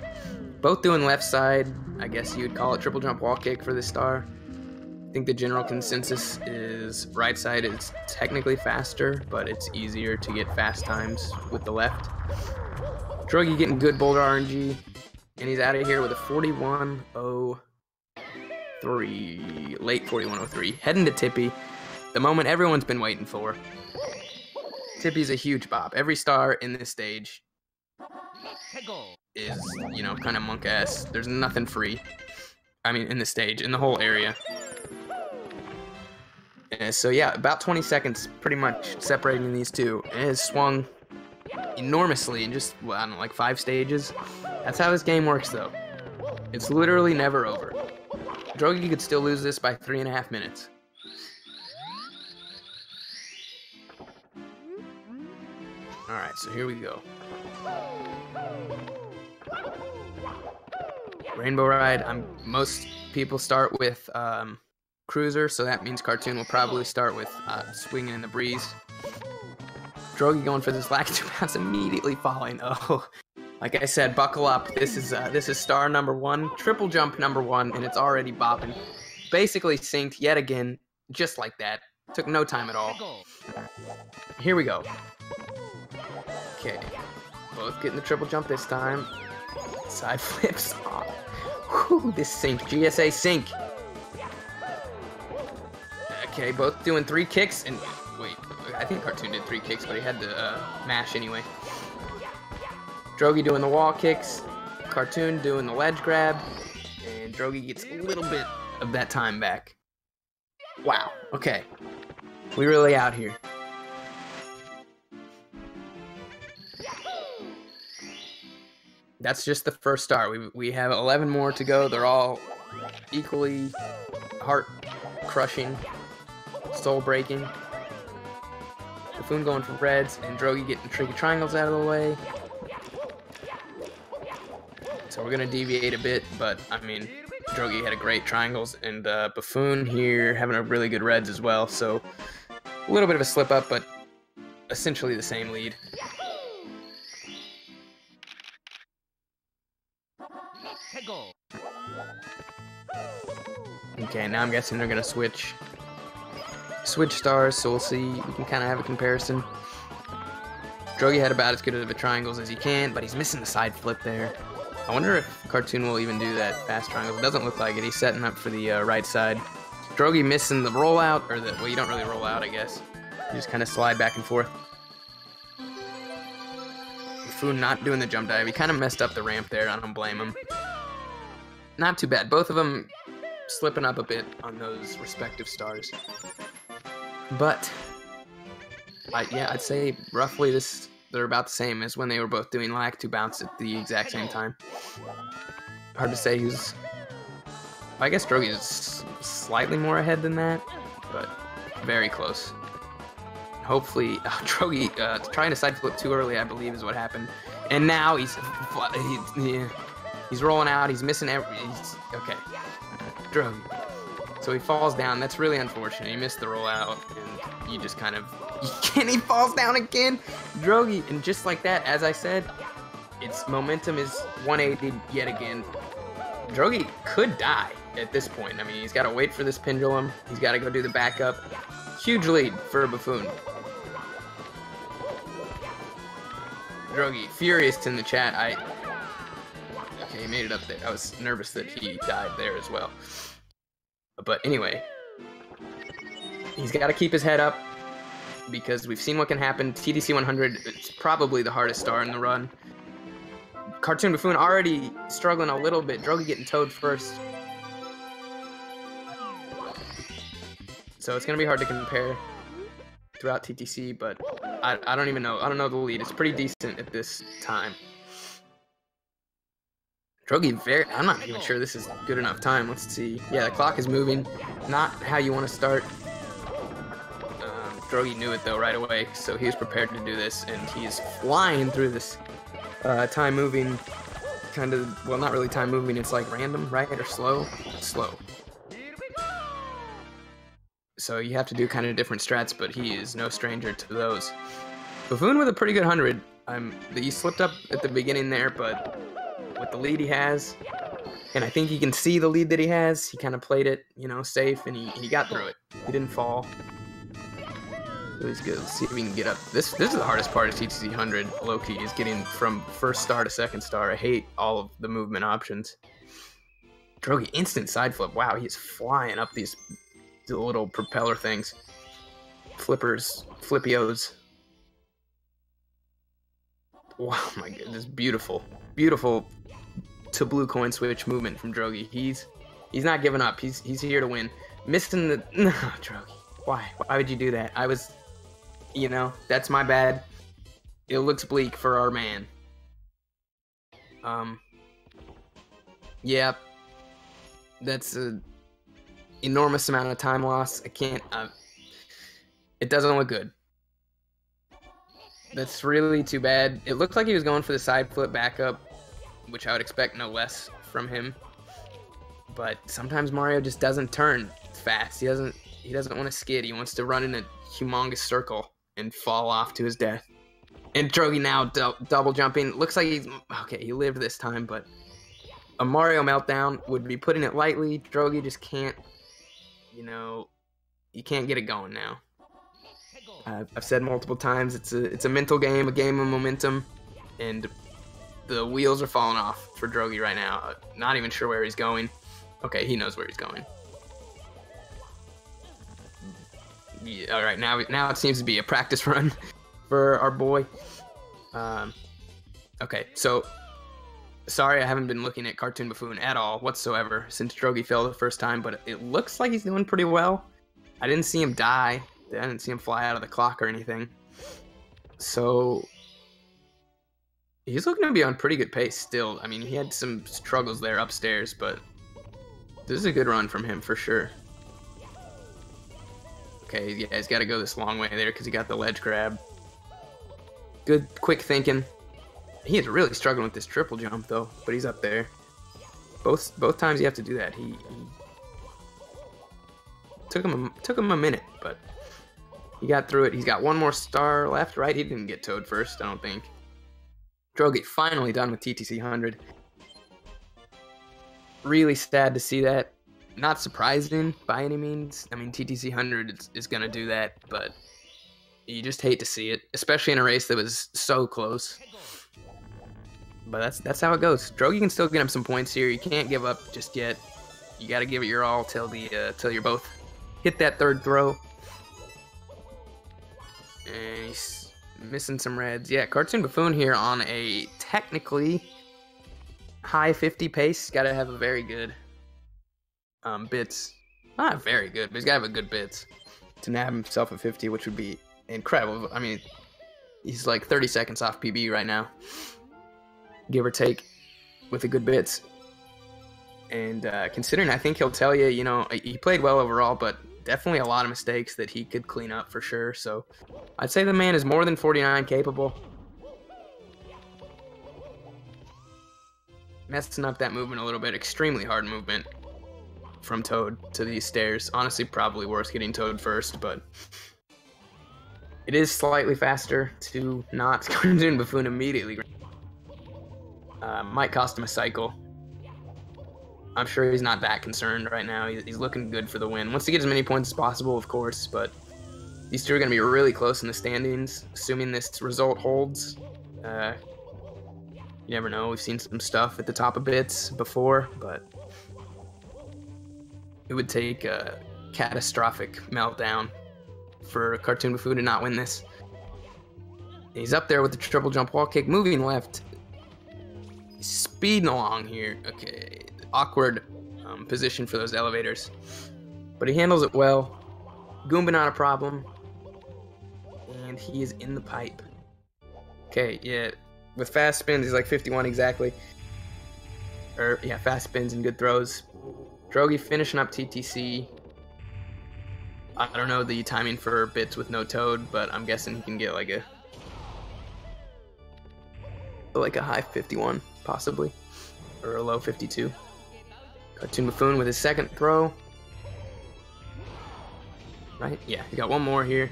Both doing left side. I guess you'd call it triple jump wall kick for this star. I think the general consensus is right side is technically faster, but it's easier to get fast times with the left. Drogie getting good boulder RNG, and he's out of here with a 41.03, late 41.03, heading to Tippy, the moment everyone's been waiting for. Tippy's a huge bop. Every star in this stage is, you know, kind of monk-ass. There's nothing free. I mean, in the stage, in the whole area. So yeah, about 20 seconds pretty much separating these two. And it has swung enormously in just, well, I don't know, like 5 stages. That's how this game works though. It's literally never over. Drogie could still lose this by 3.5 minutes. Alright, so here we go. Rainbow Ride, most people start with Cruiser, so that means Cartoon will probably start with Swinging in the Breeze. Drogie going for this Lakitu bounce, immediately falling. Oh, like I said, buckle up. This is star number 1, triple jump number 1, and it's already bopping. Basically synced yet again, just like that. Took no time at all. Here we go. Okay, both getting the triple jump this time. Side flips. Oh. Whew, this sync, GSA sync. Okay, both doing 3 kicks, and wait, I think Cartoon did 3 kicks, but he had to mash anyway. Drogie doing the wall kicks, Cartoon doing the ledge grab, and Drogie gets a little bit of that time back. Wow, okay. We really out here. That's just the first star. We have 11 more to go. They're all equally heart-crushing, soul-breaking. Buffoon going for reds, and Drogie getting tricky triangles out of the way. So we're going to deviate a bit, but, I mean, Drogie had a great triangles, and Buffoon here having a really good reds as well. So a little bit of a slip-up, but essentially the same lead. Okay, now I'm guessing they're gonna switch stars, so we'll see. We can kind of have a comparison. Drogie had about as good of a triangles as he can, but he's missing the side flip there. I wonder if Cartoon will even do that fast triangle. It doesn't look like it. He's setting up for the right side. Drogie missing the rollout, or the, well, you don't really roll out, I guess. You just kind of slide back and forth. Buffoon not doing the jump dive. He kind of messed up the ramp there. I don't blame him. Not too bad. Both of them slipping up a bit on those respective stars. But yeah, I'd say roughly they're about the same as when they were both doing Lack 2 bounce at the exact same time. Hard to say who's... I guess Drogie is slightly more ahead than that, but very close. Hopefully, Drogie trying to side flip too early, I believe, is what happened. And now he's rolling out. He's missing okay. Drogie. So he falls down. That's really unfortunate. He missed the rollout, and you just kind of... he falls down again. Drogie, and just like that, as I said, its momentum is 180 yet again. Drogie could die at this point. I mean, he's got to wait for this pendulum. He's got to go do the backup. Huge lead for Buffoon. Drogie, furious in the chat. Okay, he made it up there. I was nervous that he died there as well. But anyway, he's got to keep his head up because we've seen what can happen. TDC 100 is probably the hardest star in the run. CartoonBuffoon already struggling a little bit. Drogie getting towed first. So it's going to be hard to compare throughout TTC, but I don't even know. I don't know the lead. It's pretty decent at this time. Drogie, I'm not even sure this is good enough time. Let's see. Yeah, the clock is moving. Not how you want to start. Drogie knew it, though, right away, so he was prepared to do this, and he is flying through this time moving, kind of, well, not really time moving, it's like random, right, or slow? Slow. So you have to do kind of different strats, but he is no stranger to those. Buffoon with a pretty good 100. He slipped up at the beginning there, but with the lead he has, and I think he can see the lead that he has, he kind of played it, you know, safe, and he got through it. He didn't fall. So he's good. Let's see if we can get up. This is the hardest part of TTC 100, low-key, is getting from first star to second star. I hate all of the movement options. Drogie, instant side flip. Wow, he's flying up these little propeller things. Flippers, flippios. Wow, my goodness, beautiful. Beautiful to blue coin switch movement from Drogie. He's not giving up. He's here to win. Missing the... No, Drogie. Why would you do that? I was... You know, that's my bad. It looks bleak for our man. Yeah. That's an enormous amount of time loss. I can't... it doesn't look good. That's really too bad. It looked like he was going for the side flip backup, which I would expect no less from him. But sometimes Mario just doesn't turn fast. He doesn't want to skid. He wants to run in a humongous circle and fall off to his death. And Drogie now double jumping. Looks like he's... Okay, he lived this time, but a Mario meltdown would be putting it lightly. Drogie just can't, you know, you can't get it going now. I've said multiple times, it's a mental game, a game of momentum, and the wheels are falling off for Drogie right now. Not even sure where he's going. Okay, he knows where he's going. Yeah, all right, now it seems to be a practice run for our boy. Okay, so sorry I haven't been looking at CartoonBuffoon at all whatsoever since Drogie fell the first time, but it looks like he's doing pretty well. I didn't see him die. I didn't see him fly out of the clock or anything. So he's looking to be on pretty good pace still. I mean, he had some struggles there upstairs, but this is a good run from him for sure. Okay, yeah, he's got to go this long way there because he got the ledge grab. Good, quick thinking. He is really struggling with this triple jump, though, but he's up there. Both times you have to do that. He took him a minute, but He got through it. He's got one more star left, right? He didn't get Toad first, I don't think. Drogie finally done with TTC 100. Really sad to see that. Not surprising by any means. I mean, TTC 100 is going to do that, but you just hate to see it, especially in a race that was so close. But that's how it goes. Drogie can still get him some points here. You can't give up just yet. You got to give it your all till you're both hit that third throw. And he's missing some reds. Yeah, CartoonBuffoon here on a technically high 50 pace. Got to have a very good bits. Not very good, but he's got to have a good bits to nab himself a 50, which would be incredible. I mean, he's like 30 seconds off PB right now, give or take, with the good bits. And considering, I think he'll tell you, you know, he played well overall, but definitely a lot of mistakes that he could clean up for sure. So I'd say the man is more than 49 capable. Messing up that movement a little bit. Extremely hard movement from Toad to these stairs. Honestly, probably worth getting Toad first, but it is slightly faster to not CartoonBuffoon immediately. Might cost him a cycle. I'm sure he's not that concerned right now. He's looking good for the win. Wants to get as many points as possible, of course, but these two are going to be really close in the standings, assuming this result holds. You never know. We've seen some stuff at the top of bits before, but it would take a catastrophic meltdown for CartoonBuffoon to not win this. He's up there with the triple jump wall kick, moving left. He's speeding along here. Okay, awkward position for those elevators, but he handles it well. Goomba not a problem, and he is in the pipe. Okay, yeah, with fast spins, he's like 51 exactly. Or yeah, fast spins and good throws. Drogie finishing up TTC. I don't know the timing for bits with no Toad, but I'm guessing he can get like a high 51 possibly, or a low 52. CartoonBuffoon with his second throw. Right? Yeah, he got one more here.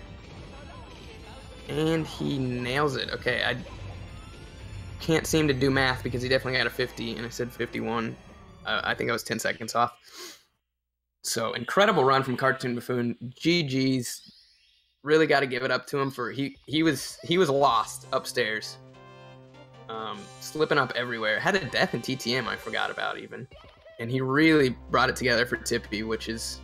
And he nails it. Okay, I can't seem to do math because he definitely got a 50, and I said 51. I think I was 10 seconds off. So, incredible run from CartoonBuffoon. GG's. Really got to give it up to him for he was lost upstairs. Slipping up everywhere. Had a death in TTM I forgot about even. And he really brought it together for Tippy, which is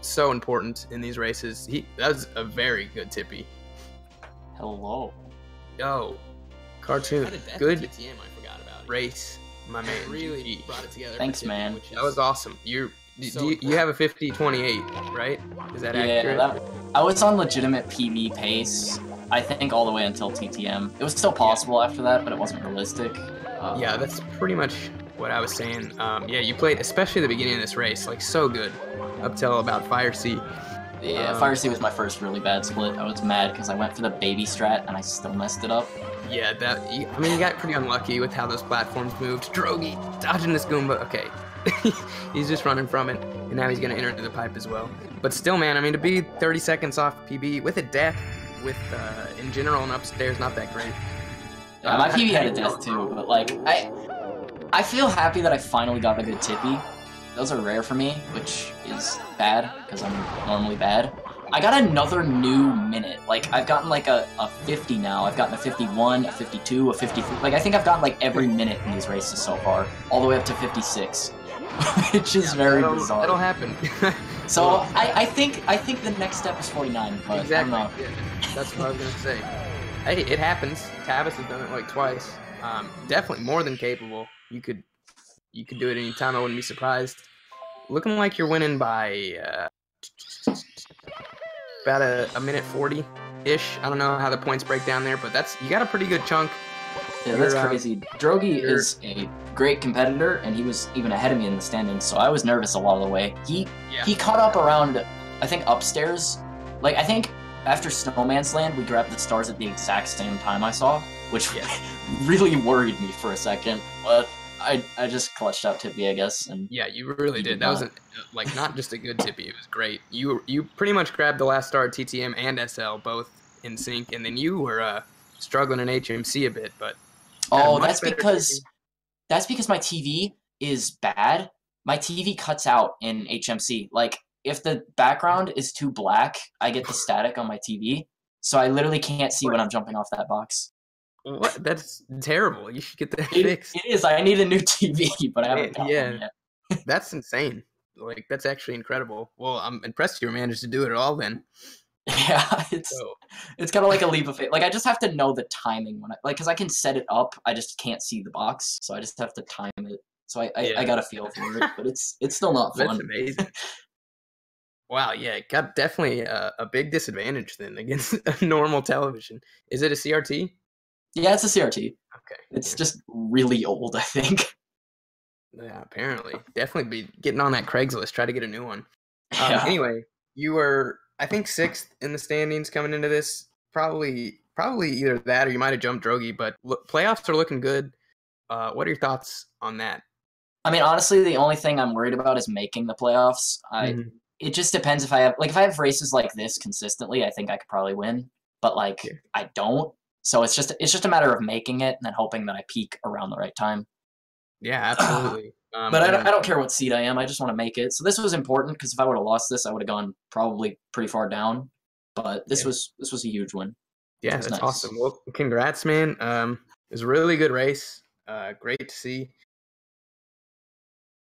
so important in these races. That was a very good Tippy. Hello. Yo, Cartoon, good TTM I forgot about race, my man. Really brought it together. Thanks, Tippy, man. That was awesome. You have a 50-28, right? Is that accurate? Yeah, I was on legitimate PB pace, I think, all the way until TTM. It was still possible after that, but it wasn't realistic. Yeah, that's pretty much what I was saying. Yeah, you played, especially the beginning of this race, like so good, up till about Fire Sea. Yeah, Fire Sea was my first really bad split. I was mad because I went for the baby strat and I still messed it up. Yeah, I mean, you got pretty unlucky with how those platforms moved. Drogie dodging this Goomba. Okay, he's just running from it, and now he's gonna enter into the pipe as well. But still, man, I mean, to be 30 seconds off PB with a death, with in general and upstairs, not that great. Yeah, my PB had a death too, but like I feel happy that I finally got a good Tippy. Those are rare for me, which is bad, because I'm normally bad. I got another new minute. Like, I've gotten like a 50 now. I've gotten a 51, a 52, a 53. Like, I think I've gotten like every minute in these races so far, all the way up to 56, which is very bizarre. That'll happen. So I think the next step is 49, but exactly. Yeah, that's what I was gonna say. Hey, it happens. Tavis has done it like twice. Definitely more than capable. You could do it anytime. I wouldn't be surprised. Looking like you're winning by about a minute 40-ish. I don't know how the points break down there, but you got a pretty good chunk. Yeah, that's crazy. Drogie is a great competitor, and he was even ahead of me in the standings, so I was nervous a lot of the way. He caught up around, I think, upstairs. Like, I think after Snowman's Land, we grabbed the stars at the exact same time I saw, which really worried me for a second, but I just clutched out Tippy, I guess, and Yeah, you really he did. did That was not. like not just a good tippy. It was great. You pretty much grabbed the last star at TTM and SL both in sync, and then you were struggling in HMC a bit, but had a Oh, much better tippy. that's because my TV is bad. My TV cuts out in HMC. Like, if the background is too black, I get the static on my TV. So I literally can't see when I'm jumping off that box. What? That's terrible. You should get that It, fixed. it is. I need a new TV, but I haven't got one Yeah, yet. that's insane. Like that's actually incredible. Well, I'm impressed you managed to do it all then. Yeah, So it's kind of like a leap of faith. Like, I just have to know the timing when because I can set it up. I just can't see the box, so I just have to time it. So I yeah, got a feel for it, but it's still not that's fun. amazing. Wow, yeah, it got definitely a big disadvantage then against a normal television. Is it a CRT? Yeah, it's a CRT. Okay. It's Yeah. just really old, I think. Yeah, apparently. Definitely be getting on that Craigslist, try to get a new one. Yeah. Anyway, you were I think 6th in the standings coming into this. Probably either that or you might have jumped Drogie, but playoffs are looking good. What are your thoughts on that? I mean, honestly, the only thing I'm worried about is making the playoffs. Mhm. It just depends if I have races like this consistently, I think I could probably win. But like Yeah. I don't. So it's just a matter of making it and then hoping that I peak around the right time. Yeah, absolutely. But I And don't care what seed I am. I just want to make it. So this was important because if I would have lost this, I would have gone probably pretty far down. But yeah, this was a huge win. It yeah, was that's nice. awesome. Well, congrats, man. It was a really good race. Great to see.